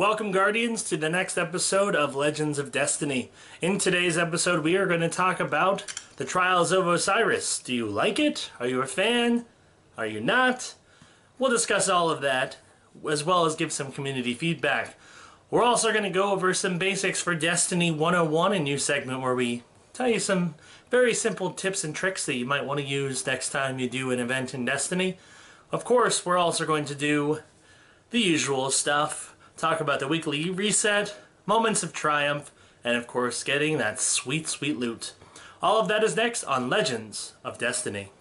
Welcome, Guardians, to the next episode of Legends of Destiny. In today's episode, we are going to talk about the Trials of Osiris. Do you like it? Are you a fan? Are you not? We'll discuss all of that, as well as give some community feedback. We're also going to go over some basics for Destiny 101, a new segment where we tell you some very simple tips and tricks that you might want to use next time you do an event in Destiny. Of course, we're also going to do the usual stuff. Talk about the weekly reset, moments of triumph, and of course getting that sweet, sweet loot. All of that is next on Legends of Destiny.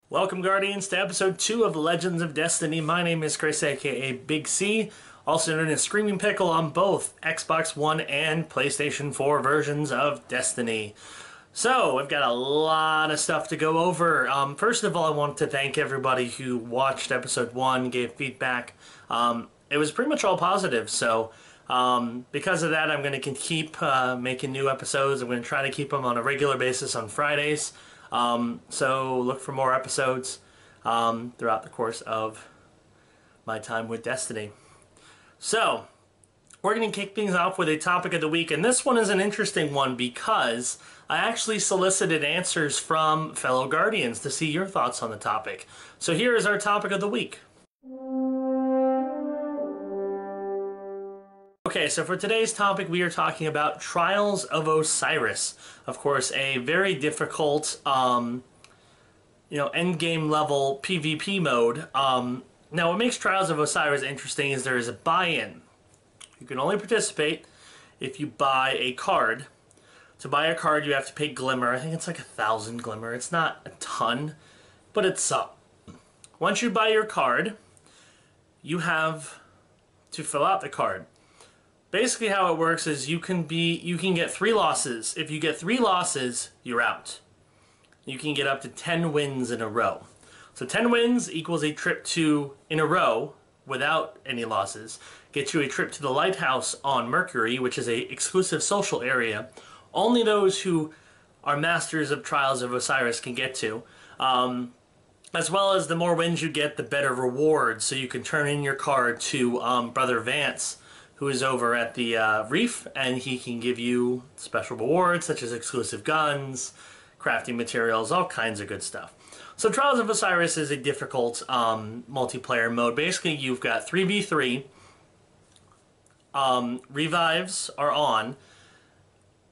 Welcome, Guardians, to episode 2 of Legends of Destiny. My name is Chris, aka Big C, also known as Screaming Pickle on both Xbox One and PlayStation 4 versions of Destiny. So, I've got a lot of stuff to go over. First of all, I want to thank everybody who watched episode 1, gave feedback. It was pretty much all positive, so because of that, I'm going to keep making new episodes. I'm going to try to keep them on a regular basis on Fridays. So look for more episodes throughout the course of my time with Destiny. So, we're going to kick things off with a topic of the week, and this one is an interesting one because I actually solicited answers from fellow Guardians to see your thoughts on the topic. So here is our topic of the week. Okay, so for today's topic, we are talking about Trials of Osiris. Of course, a very difficult, endgame level PvP mode. Now, what makes Trials of Osiris interesting is there is a buy-in. You can only participate if you buy a card. To buy a card, you have to pay Glimmer. I think it's like 1,000 Glimmer. It's not a ton, but it's some. Once you buy your card, you have to fill out the card. Basically, how it works is you can get 3 losses. If you get 3 losses, you're out. You can get up to 10 wins in a row. So 10 wins equals a trip in a row without any losses. Get you a trip to the Lighthouse on Mercury, which is a exclusive social area. Only those who are masters of Trials of Osiris can get to. As well as the more wins you get, the better rewards. So you can turn in your card to Brother Vance, who is over at the Reef, and he can give you special rewards such as exclusive guns, crafting materials, all kinds of good stuff. So Trials of Osiris is a difficult multiplayer mode. Basically, you've got 3v3, revives are on,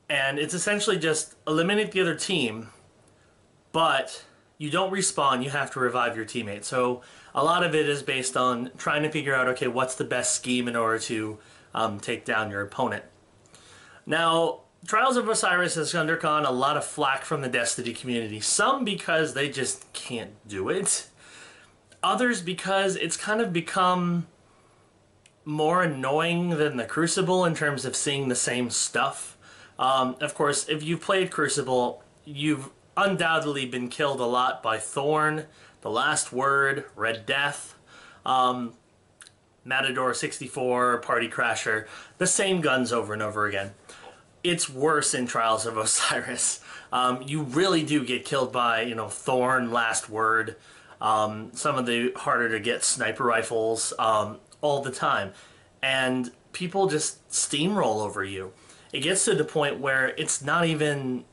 and it's essentially just eliminate the other team, but you don't respawn, you have to revive your teammate. So a lot of it is based on trying to figure out, okay, what's the best scheme in order to take down your opponent. Now, Trials of Osiris has undergone a lot of flack from the Destiny community. Some because they just can't do it. Others because it's kind of become more annoying than the Crucible in terms of seeing the same stuff. Of course, if you've played Crucible, you've undoubtedly been killed a lot by Thorn, The Last Word, Red Death, Matador 64, Party Crasher, the same guns over and over again. It's worse in Trials of Osiris. You really do get killed by, Thorn, Last Word, some of the harder to get sniper rifles, all the time. And people just steamroll over you. It gets to the point where it's not even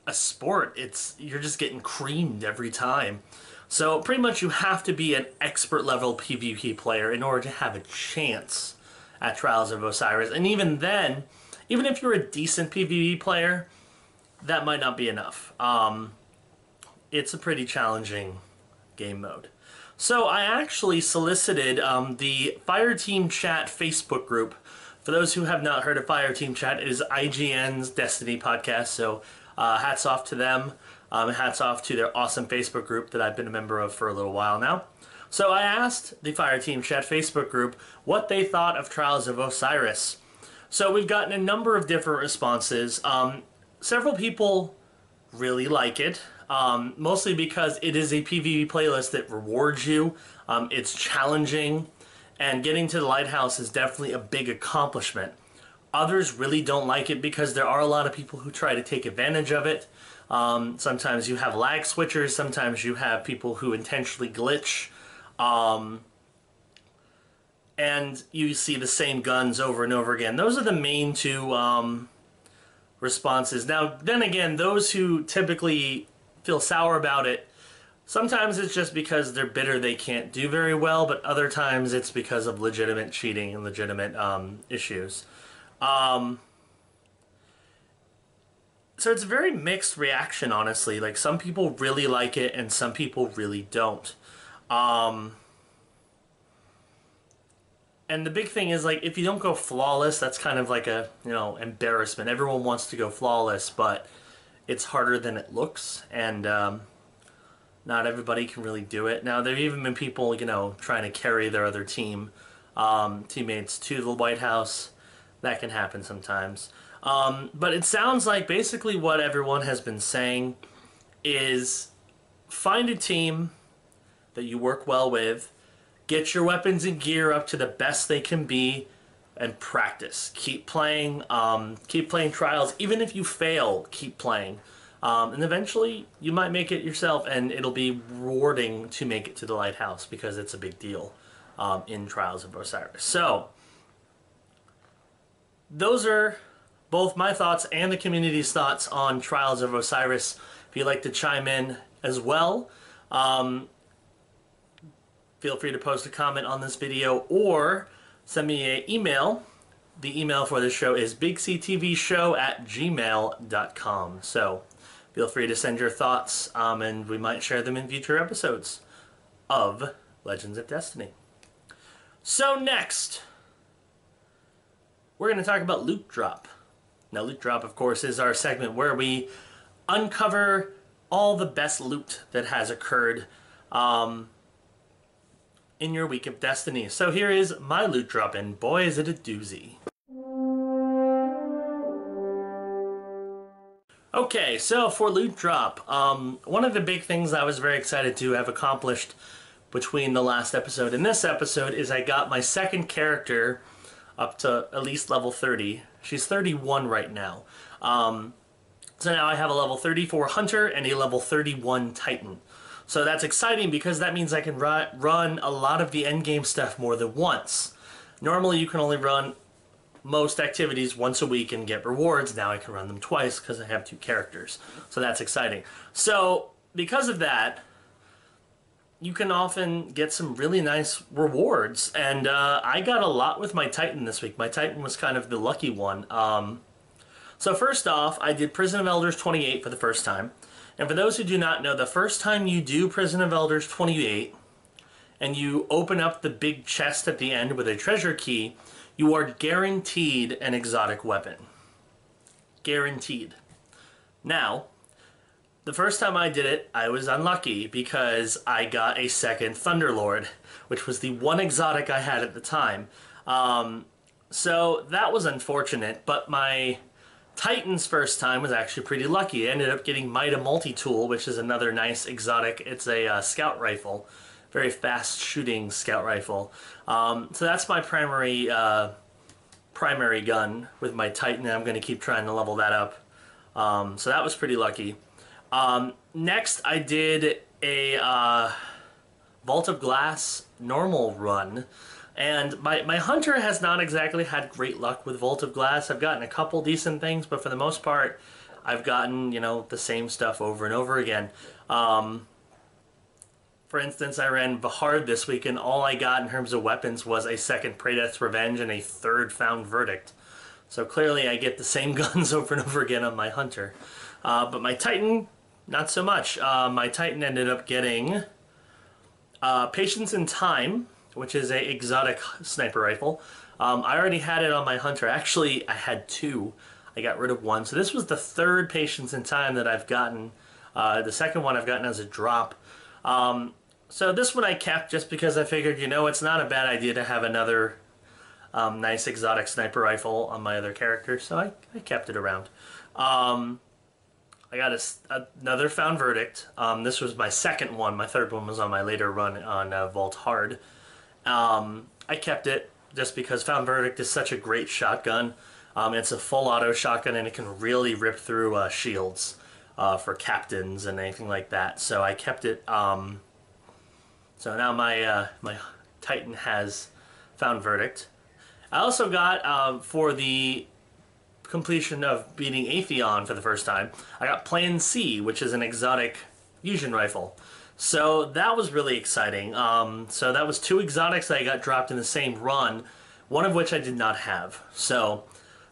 a sport. You're just getting creamed every time. So pretty much you have to be an expert level PvP player in order to have a chance at Trials of Osiris. And even then, even if you're a decent PvP player, that might not be enough. It's a pretty challenging game mode. So I actually solicited the Fireteam Chat Facebook group. For those who have not heard of Fireteam Chat, it is IGN's Destiny podcast, so hats off to them. Hats off to their awesome Facebook group that I've been a member of for a little while now. So I asked the Fireteam Chat Facebook group what they thought of Trials of Osiris. So we've gotten a number of different responses. Several people really like it, mostly because it is a PvP playlist that rewards you. It's challenging. and getting to the lighthouse is definitely a big accomplishment. Others really don't like it because there are a lot of people who try to take advantage of it. Sometimes you have lag switchers, sometimes you have people who intentionally glitch, and you see the same guns over and over again. Those are the main two responses. Now, then again, those who typically feel sour about it, sometimes it's just because they're bitter they can't do very well, but other times it's because of legitimate cheating and legitimate issues. So it's a very mixed reaction, honestly. Like, some people really like it and some people really don't. And the big thing is, like, if you don't go flawless, that's kind of like a, you know, embarrassment. Everyone wants to go flawless, but it's harder than it looks, and not everybody can really do it. Now, there have even been people, you know, trying to carry their other teammates to the White House. That can happen sometimes. But it sounds like basically what everyone has been saying is find a team that you work well with, get your weapons and gear up to the best they can be, and practice. Keep playing Trials. Even if you fail, keep playing. And eventually you might make it yourself, and it'll be rewarding to make it to the lighthouse because it's a big deal in Trials of Osiris. So, those are both my thoughts and the community's thoughts on Trials of Osiris. If you'd like to chime in as well, feel free to post a comment on this video or send me an email. The email for this show is bigctvshow@gmail.com. So feel free to send your thoughts, and we might share them in future episodes of Legends of Destiny. So next, we're going to talk about Loot Drop. Now, Loot Drop, of course, is our segment where we uncover all the best loot that has occurred in your week of Destiny. So here is my Loot Drop, and boy, is it a doozy. Okay, so for Loot Drop, one of the big things I was very excited to have accomplished between the last episode and this episode is I got my second character up to at least level 30. She's 31 right now. So now I have a level 34 Hunter and a level 31 Titan. So that's exciting because that means I can run a lot of the endgame stuff more than once. Normally you can only run most activities once a week and get rewards. Now I can run them twice because I have two characters. So that's exciting. So because of that, you can often get some really nice rewards. And I got a lot with my Titan this week. My Titan was kind of the lucky one. So first off, I did Prison of Elders 28 for the first time. And for those who do not know, the first time you do Prison of Elders 28 and you open up the big chest at the end with a treasure key, you are guaranteed an exotic weapon. Guaranteed. Now, the first time I did it, I was unlucky because I got a second Thunderlord, which was the one exotic I had at the time. So that was unfortunate, but my Titan's first time was actually pretty lucky. I ended up getting Mida Multi-Tool, which is another nice exotic. It's a scout rifle, very fast shooting scout rifle. So that's my primary gun with my Titan, and I'm going to keep trying to level that up. So that was pretty lucky. Next I did a Vault of Glass normal run. And my Hunter has not exactly had great luck with Vault of Glass. I've gotten a couple decent things, but for the most part, I've gotten, you know, the same stuff over and over again. For instance, I ran Vahard this week, and all I got in terms of weapons was a second Praedeath's Revenge and a third Found Verdict. So clearly I get the same guns over and over again on my Hunter. But my Titan, not so much. My Titan ended up getting Patience in Time, which is a exotic sniper rifle. I already had it on my Hunter. Actually, I had two. I got rid of one. So this was the third Patience in Time that I've gotten. The second one I've gotten as a drop. So this one I kept just because I figured, you know, it's not a bad idea to have another nice exotic sniper rifle on my other character. So I kept it around. I got another Found Verdict. This was my second one. My third one was on my later run on Vault Hard. I kept it just because Found Verdict is such a great shotgun. It's a full auto shotgun and it can really rip through shields for captains and anything like that. So I kept it. So now my Titan has Found Verdict. I also got, for the completion of beating Atheon for the first time, I got Plan C, which is an exotic fusion rifle. So that was really exciting. So that was 2 exotics that I got dropped in the same run, one of which I did not have. So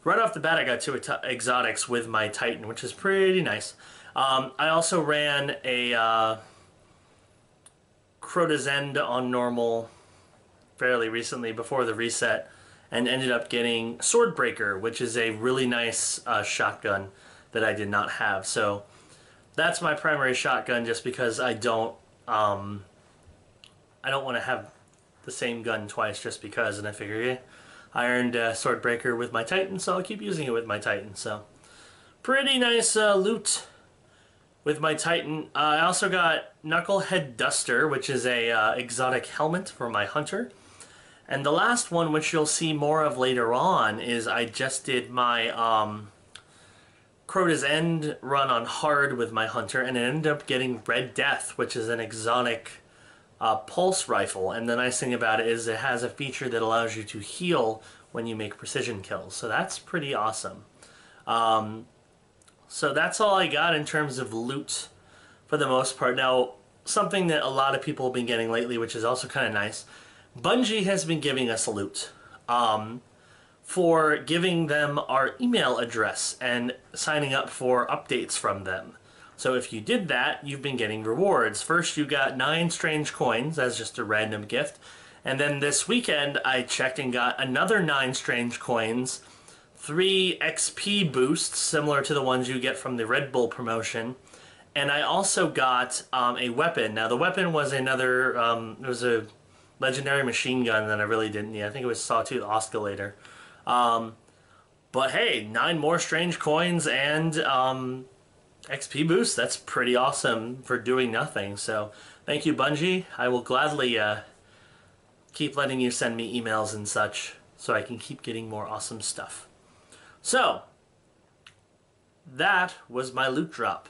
right off the bat I got 2 exotics with my Titan, which is pretty nice. I also ran a Crota's End on normal fairly recently before the reset, and ended up getting Swordbreaker, which is a really nice shotgun that I did not have. So that's my primary shotgun, just because I don't want to have the same gun twice just because, and I figure, yeah, I earned Swordbreaker with my Titan, so I'll keep using it with my Titan. So pretty nice loot with my Titan. I also got Knucklehead Duster, which is a exotic helmet for my Hunter. And the last one, which you'll see more of later on, is I just did my Crota's End run on hard with my Hunter, and it ended up getting Red Death, which is an exotic pulse rifle. And the nice thing about it is it has a feature that allows you to heal when you make precision kills. So that's pretty awesome. So that's all I got in terms of loot for the most part. Now, something that a lot of people have been getting lately, which is also kind of nice, Bungie has been giving us loot for giving them our email address and signing up for updates from them. So if you did that, you've been getting rewards. First, you got 9 strange coins as just a random gift. And then this weekend, I checked and got another 9 strange coins, 3 XP boosts, similar to the ones you get from the Red Bull promotion. And I also got a weapon. Now, the weapon was another, it was a legendary machine gun that I really didn't need. I think it was Sawtooth Oscillator. But hey, 9 more strange coins and XP boost. That's pretty awesome for doing nothing. So thank you, Bungie. I will gladly keep letting you send me emails and such so I can keep getting more awesome stuff. So that was my loot drop.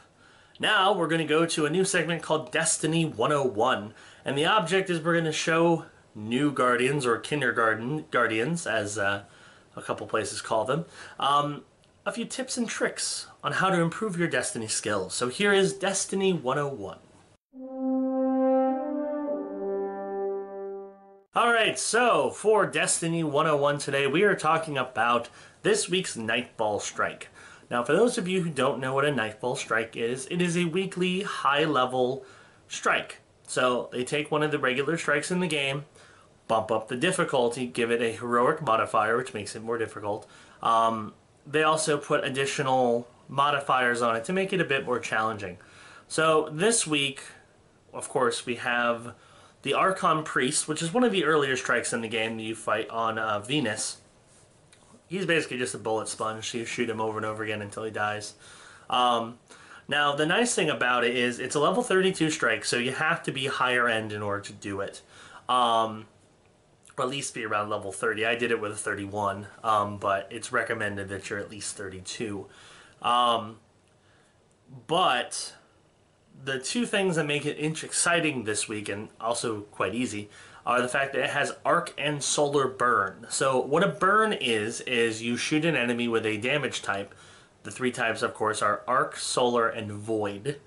Now we're going to go to a new segment called Destiny 101. And the object is we're going to show new Guardians, or Kindergarten Guardians, as a couple places call them, a few tips and tricks on how to improve your Destiny skills. So here is Destiny 101. Alright, so for Destiny 101 today, we are talking about this week's Nightfall Strike. Now, for those of you who don't know what a Nightfall Strike is, it is a weekly high-level strike. So they take one of the regular strikes in the game, bump up the difficulty, give it a heroic modifier, which makes it more difficult. They also put additional modifiers on it to make it a bit more challenging. So this week, of course, we have the Archon Priest, which is one of the earlier strikes in the game that you fight on Venus. He's basically just a bullet sponge, so you shoot him over and over again until he dies. Now, the nice thing about it is it's a level 32 strike, so you have to be higher end in order to do it. Or at least be around level 30. I did it with a 31, but it's recommended that you're at least 32. But the 2 things that make it exciting this week, and also quite easy, are the fact that it has Arc and Solar Burn. So what a burn is you shoot an enemy with a damage type. The 3 types, of course, are Arc, Solar, and Void.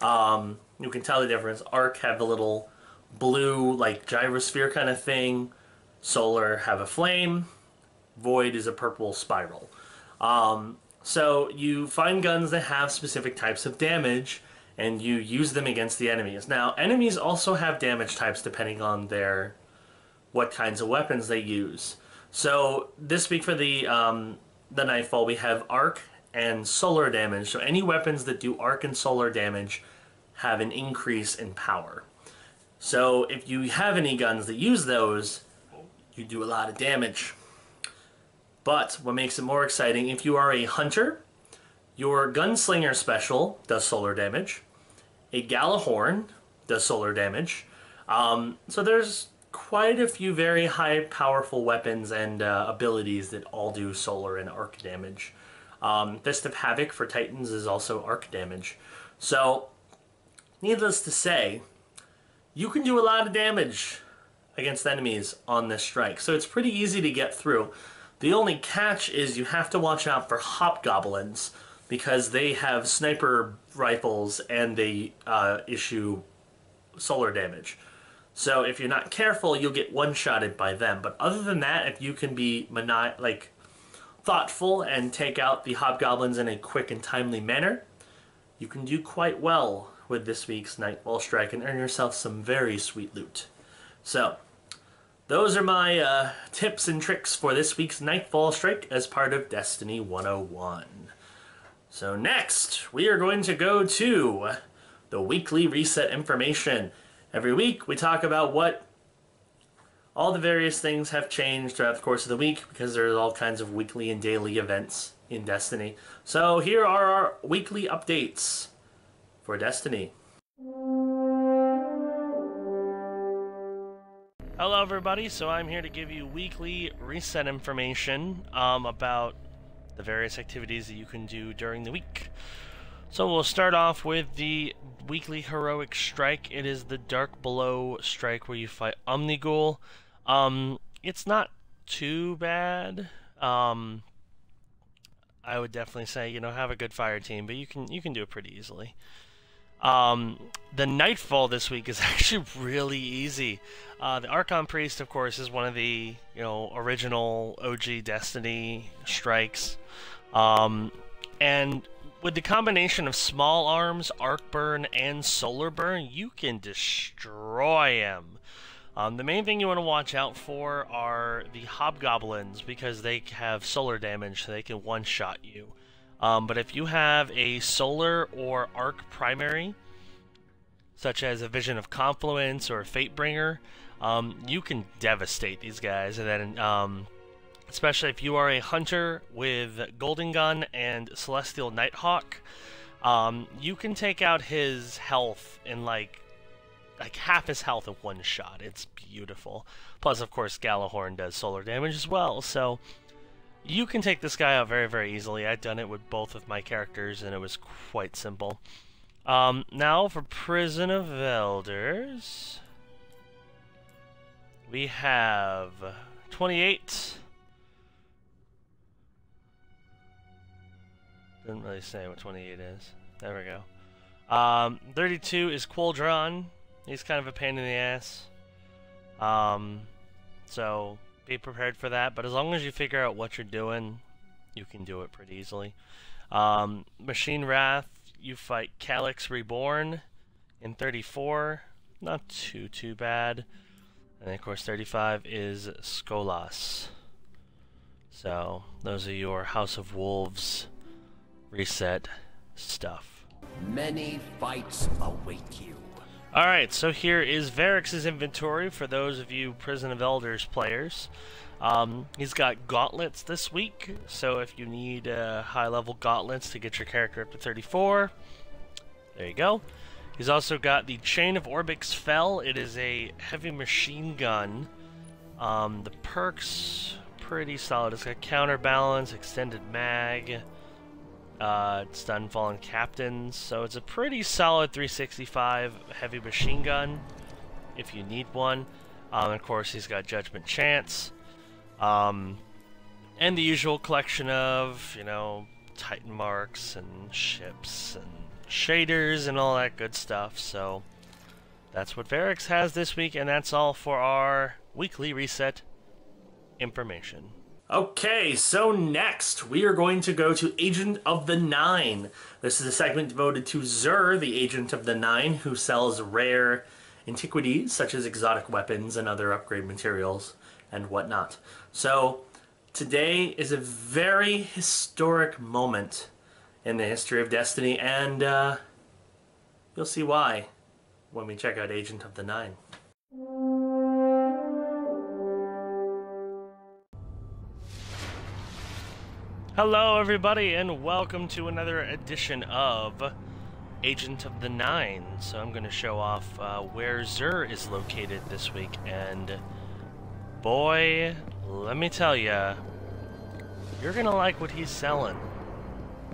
You can tell the difference. Arc have the little blue, like, gyrosphere kind of thing. Solar have a flame. Void is a purple spiral. So you find guns that have specific types of damage, and you use them against the enemies. Now, enemies also have damage types depending on what kinds of weapons they use. So this week for the Nightfall, we have Arc and Solar damage. So any weapons that do Arc and Solar damage have an increase in power. So if you have any guns that use those, you do a lot of damage. But what makes it more exciting, if you are a Hunter, your Gunslinger special does Solar damage. A Galahorn does Solar damage. So there's quite a few very high powerful weapons and abilities that all do solar and arc damage. Fist of Havoc for Titans is also arc damage. So, needless to say, you can do a lot of damage against enemies on this strike. So it's pretty easy to get through. The only catch is you have to watch out for hobgoblins because they have sniper rifles and they issue solar damage. So if you're not careful, you'll get one-shotted by them. But other than that, if you can be thoughtful and take out the hobgoblins in a quick and timely manner, you can do quite well with this week's Nightfall Strike and earn yourself some very sweet loot. So, those are my tips and tricks for this week's Nightfall Strike as part of Destiny 101. So next, we are going to go to the weekly reset information. Every week, we talk about what all the various things have changed throughout the course of the week because there's all kinds of weekly and daily events in Destiny. So here are our weekly updates for Destiny. Hello everybody, so I'm here to give you weekly reset information about the various activities that you can do during the week. So we'll start off with the weekly heroic strike. It is the Dark Below strike where you fight Omnigul. It's not too bad. I would definitely say, have a good fire team, but you can do it pretty easily. The Nightfall this week is actually really easy. The Archon Priest, of course, is one of the, original OG Destiny strikes. And with the combination of small arms, arc burn, and solar burn, you can destroy him. The main thing you want to watch out for are the hobgoblins because they have solar damage, so they can one-shot you. But if you have a solar or arc primary, such as a Vision of Confluence or a Fatebringer, you can devastate these guys. And then, especially if you are a hunter with Golden Gun and Celestial Nighthawk, you can take out his health in like half his health in one shot. It's beautiful. Plus, of course, Galahorn does solar damage as well, so you can take this guy out very, very easily. I've done it with both of my characters, and it was quite simple. Now for Prison of Elders, we have 28. Didn't really say what 28 is. There we go. 32 is Quoldron. He's kind of a pain in the ass. So be prepared for that, but as long as you figure out what you're doing, you can do it pretty easily. Machine Wrath, you fight Calyx Reborn in 34. Not too bad. And of course 35 is Skolas. So those are your House of Wolves reset stuff. Many fights await you. Alright, so here is Varrix's inventory for those of you Prison of Elders players. He's got gauntlets this week, so if you need high-level gauntlets to get your character up to 34, there you go. He's also got the Chain of Orbix Fell. It is a heavy machine gun. The perks, pretty solid. It's got counterbalance, extended mag, stun fallen captains, so it's a pretty solid 365 heavy machine gun if you need one. Of course, he's got Judgment Chance, and the usual collection of, Titan marks and ships and shaders and all that good stuff. So that's what Varrix has this week, and that's all for our weekly reset information. Okay, so next we are going to go to Agent of the Nine. This is a segment devoted to Zur, the Agent of the Nine, who sells rare antiquities such as exotic weapons and other upgrade materials and whatnot. So today is a very historic moment in the history of Destiny, and you'll see why when we check out Agent of the Nine. Hello everybody, and welcome to another edition of Agent of the Nine, so I'm going to show off where Xur is located this week, and boy, let me tell ya, you're going to like what he's selling.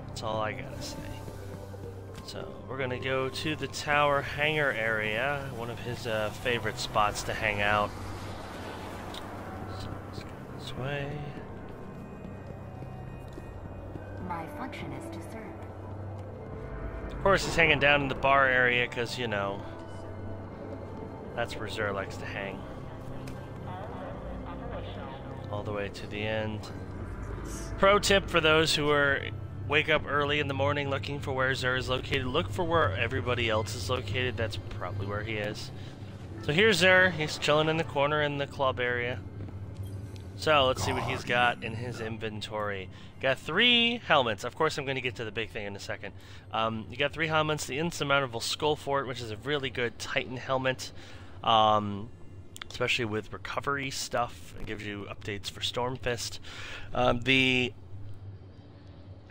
That's all I gotta say. So, we're going to go to the tower hangar area, one of his favorite spots to hang out. So, let's go this way. My function is to serve. Of course, he's hanging down in the bar area because, you know, that's where Xur likes to hang. All the way to the end. Pro tip for those who wake up early in the morning looking for where Xur is located, look for where everybody else is located. That's probably where he is. So here's Xur. He's chilling in the corner in the club area. So, let's see what he's got in his inventory. Got 3 helmets. Of course, I'm going to get to the big thing in a second. You got 3 helmets. The Insurmountable Skull Fort, which is a really good Titan helmet, especially with recovery stuff. It gives you updates for Stormfist. The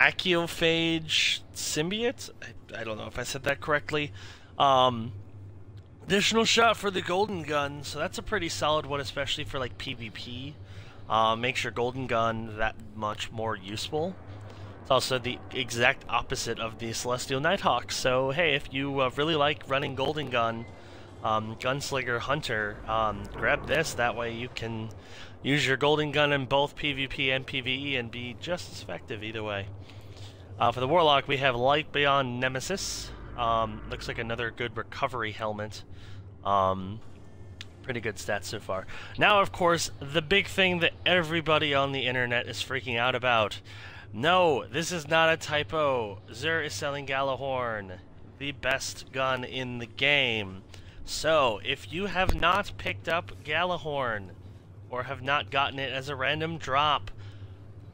Achiophage Symbiote. I don't know if I said that correctly. Additional shot for the Golden Gun. So that's a pretty solid one, especially for like PvP. Makes your Golden Gun that much more useful. It's also the exact opposite of the Celestial Nighthawk. So hey, if you really like running Golden Gun, Gunslinger Hunter, grab this. That way you can use your Golden Gun in both PvP and PvE and be just as effective either way. For the Warlock, we have Light Beyond Nemesis. Looks like another good recovery helmet. Pretty good stats so far. Now, of course, the big thing that everybody on the internet is freaking out about. No, this is not a typo. Xur is selling Gjallarhorn, the best gun in the game. So, if you have not picked up Gjallarhorn, or have not gotten it as a random drop,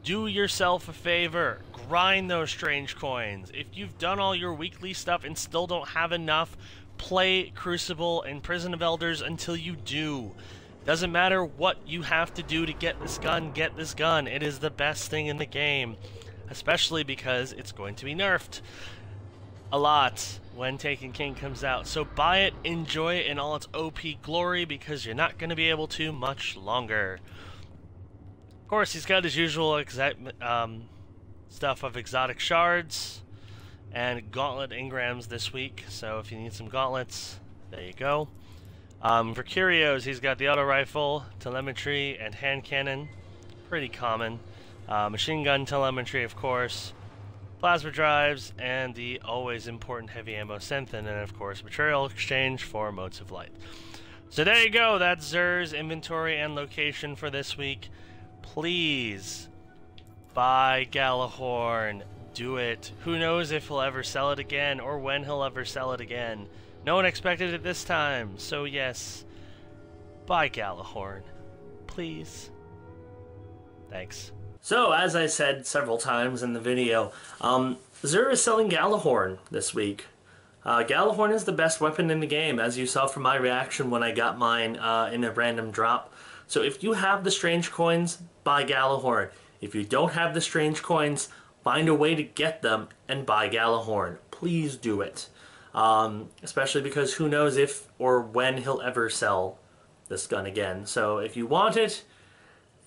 do yourself a favor. Grind those strange coins. If you've done all your weekly stuff and still don't have enough, play Crucible and Prison of Elders until you do. Doesn't matter what you have to do to get this gun, get this gun. It is the best thing in the game, especially because it's going to be nerfed a lot when Taken King comes out. So buy it, enjoy it in all its OP glory, because you're not going to be able to much longer. Of course, he's got his usual stuff of exotic shards and gauntlet engrams this week, so if you need some gauntlets, there you go. For curios, he's got the auto rifle, telemetry, and hand cannon. Pretty common. Machine gun telemetry, of course. Plasma drives, and the always important heavy ammo synth, and then, of course, material exchange for motes of light. So there you go. That's Xur's inventory and location for this week. Please buy Gjallarhorn. Do it. Who knows if he'll ever sell it again, or when he'll ever sell it again. No one expected it this time, so yes, buy Gjallarhorn. Please. Thanks. So, as I said several times in the video, Xur is selling Gjallarhorn this week. Gjallarhorn is the best weapon in the game, as you saw from my reaction when I got mine in a random drop. So if you have the strange coins, buy Gjallarhorn. If you don't have the strange coins, find a way to get them and buy Gjallarhorn. Please do it. Especially because who knows if or when he'll ever sell this gun again. So if you want it,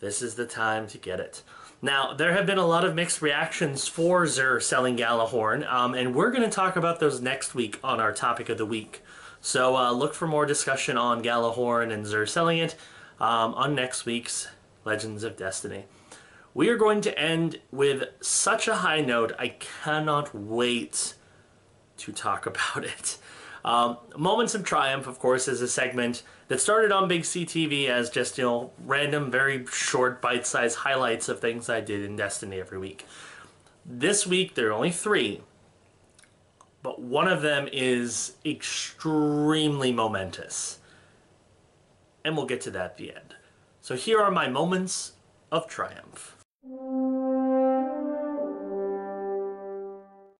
this is the time to get it. Now, there have been a lot of mixed reactions for Xur selling Gjallarhorn, and we're going to talk about those next week on our topic of the week. So look for more discussion on Gjallarhorn and Xur selling it on next week's Legends of Destiny. We are going to end with such a high note, I cannot wait to talk about it. Moments of Triumph, of course, is a segment that started on BigCTV as just, you know, random, very short, bite-sized highlights of things I did in Destiny every week. This week, there are only 3, but one of them is extremely momentous. And we'll get to that at the end. So here are my moments of triumph.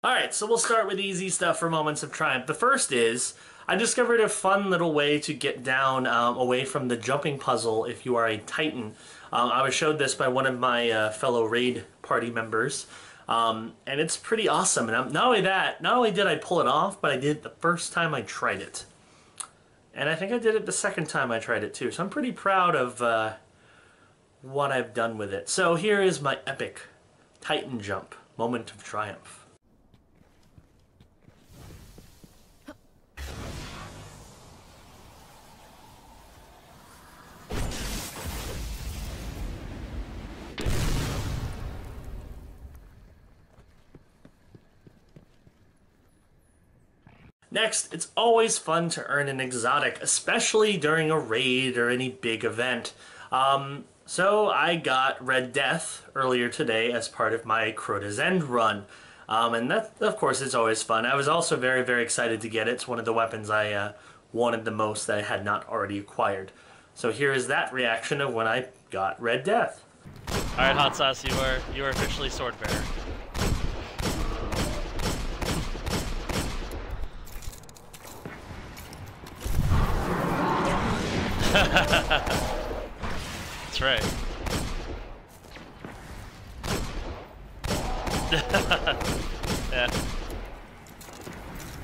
Alright, so we'll start with easy stuff for moments of triumph. The first is, I discovered a fun little way to get down away from the jumping puzzle if you are a Titan. I was showed this by one of my fellow raid party members. And it's pretty awesome. And not only did I pull it off, but I did it the first time I tried it. And I think I did it the second time I tried it too. So I'm pretty proud of what I've done with it. So here is my epic Titan jump, moment of triumph. Next, it's always fun to earn an exotic, especially during a raid or any big event. So I got Red Death earlier today as part of my Crota's End run. And that, of course, is always fun. I was also very, very excited to get it. It's one of the weapons I wanted the most that I had not already acquired. So here is that reaction of when I got Red Death. Alright, Hot Sauce, you are officially Sword Bearer. That's right. Yeah.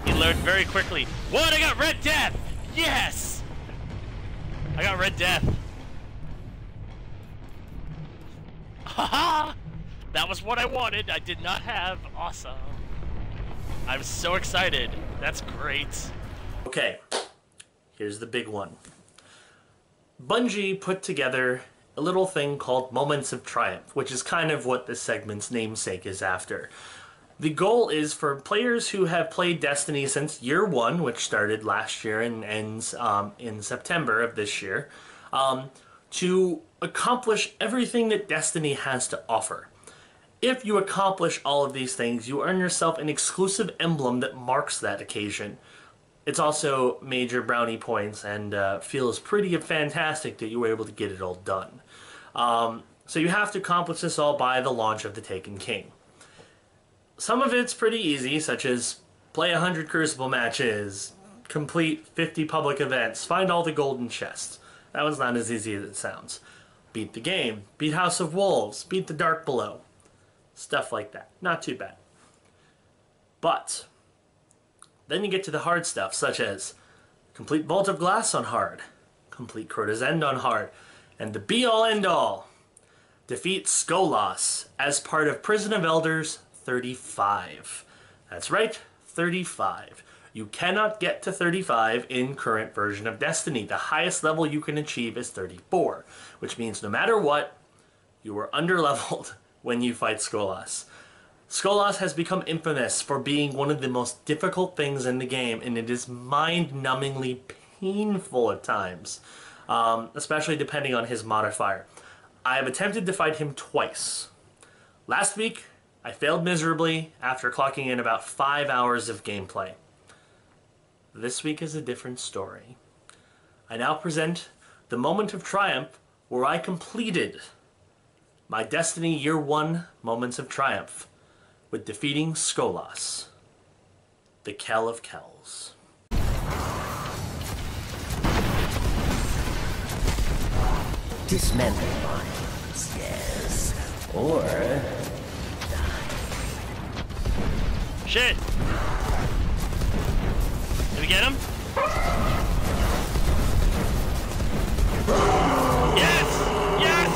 He learned very quickly. What? I got Red Death! Yes! I got Red Death. Haha! That was what I wanted. I did not have. Awesome. I'm so excited. That's great. Okay, here's the big one. Bungie put together a little thing called Moments of Triumph, which is kind of what this segment's namesake is after. The goal is for players who have played Destiny since year one, which started last year and ends in September of this year, to accomplish everything that Destiny has to offer. If you accomplish all of these things, you earn yourself an exclusive emblem that marks that occasion. It's also major brownie points and feels pretty fantastic that you were able to get it all done. So you have to accomplish this all by the launch of the Taken King. Some of it's pretty easy, such as play 100 Crucible matches, complete 50 public events, find all the golden chests. That one's not as easy as it sounds. Beat the game, beat House of Wolves, beat the Dark Below. Stuff like that. Not too bad. But then you get to the hard stuff, such as complete Vault of Glass on hard, complete Crota's End on hard, and the be-all end-all, defeat Skolas as part of Prison of Elders 35. That's right, 35. You cannot get to 35 in current version of Destiny. The highest level you can achieve is 34, which means no matter what, you are underleveled when you fight Skolas. Skolas has become infamous for being one of the most difficult things in the game, and it is mind-numbingly painful at times, especially depending on his modifier. I have attempted to fight him twice. Last week, I failed miserably after clocking in about 5 hours of gameplay. This week is a different story. I now present the moment of triumph where I completed my Destiny Year 1 Moments of Triumph with defeating Skolas, the Kell of Kells. Dismember mines, yes. Or Shit! Did we get him? Yes! Yes!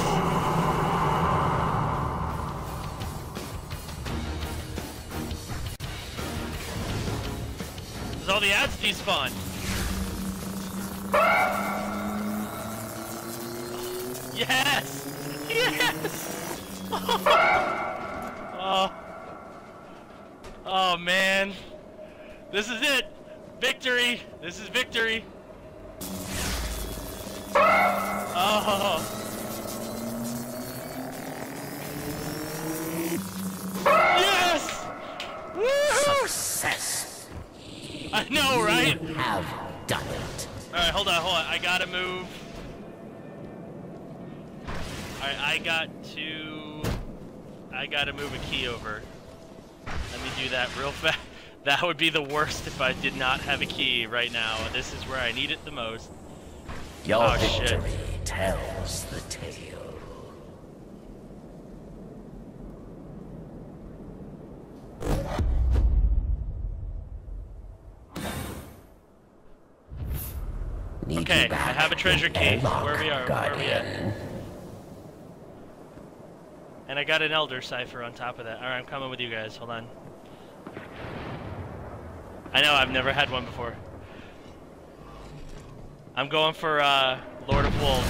Does all the ads despawn? Yes! Yes! Oh. Oh man. This is it. Victory. This is victory. Oh. Yes! Woo! success. I know, right? You have done it. Alright, hold on. I gotta move. Alright, I gotta move a key over. Let me do that real fast. That would be the worst if I did not have a key right now. This is where I need it the most. Your Shit. victory tells the tale. Okay, I have a treasure key. Where we are, where are we at? And I got an Elder Cipher on top of that. Alright, I'm coming with you guys. Hold on. I know, I've never had one before. I'm going for Lord of Wolves.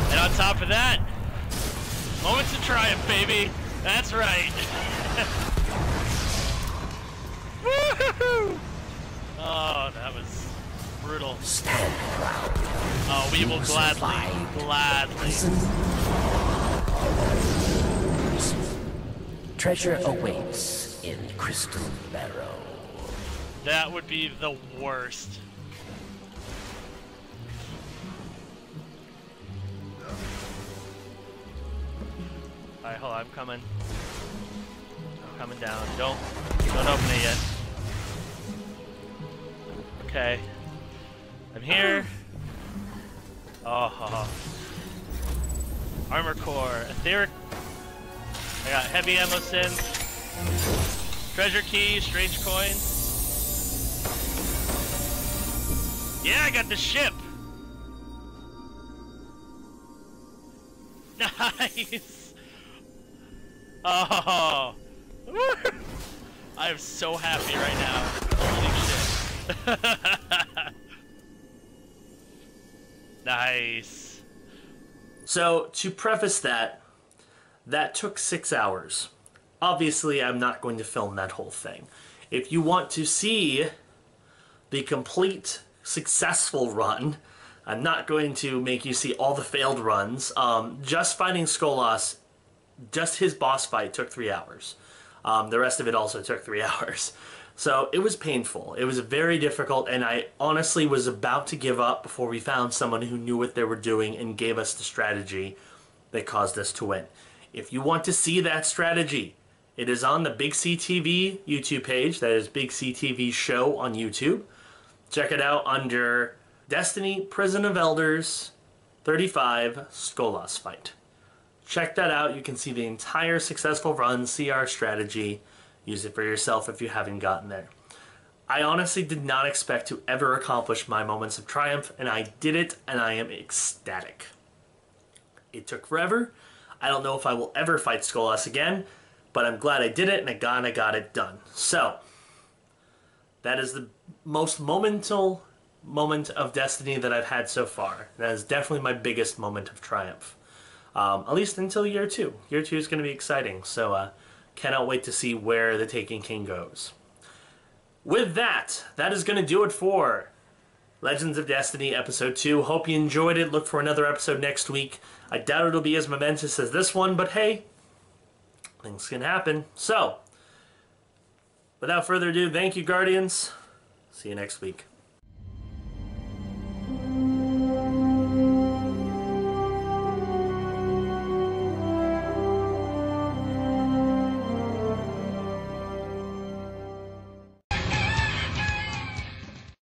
And on top of that, moments of triumph, baby. That's right. Woohoo! Oh, that was brutal. Stand proud. Oh, we will gladly. Treasure awaits in Crystal Barrow. That would be the worst. Alright, hold on, I'm coming. I'm coming down. Don't open it yet. Okay. I'm here. Oh. Armor core. Etheric. I got heavy ammo synth. Treasure key, strange coin. Yeah, I got the ship. Nice. Oh. I am so happy right now. Holy shit. Nice. So, to preface that took 6 hours. Obviously, I'm not going to film that whole thing. If you want to see the complete successful run, I'm not going to make you see all the failed runs. Just fighting Skolas, just his boss fight took 3 hours. The rest of it also took 3 hours. So it was painful. It was very difficult, and I honestly was about to give up before we found someone who knew what they were doing and gave us the strategy that caused us to win. If you want to see that strategy, it is on the BigCTV YouTube page. That is BigCTV Show on YouTube. Check it out under Destiny Prison of Elders 35 Skolas Fight. Check that out. You can see the entire successful run, see our strategy. Use it for yourself if you haven't gotten there. I honestly did not expect to ever accomplish my moments of triumph, and I did it, and I am ecstatic. It took forever. I don't know if I will ever fight Skolas again, but I'm glad I did it, and I got it done. So, that is the most momental moment of Destiny that I've had so far. That is definitely my biggest moment of triumph. At least until year 2. Year 2 is going to be exciting, so cannot wait to see where the Taken King goes. With that is going to do it for Legends of Destiny Episode 2. Hope you enjoyed it. Look for another episode next week. I doubt it'll be as momentous as this one, but hey, things can happen. So, without further ado, thank you, Guardians. See you next week.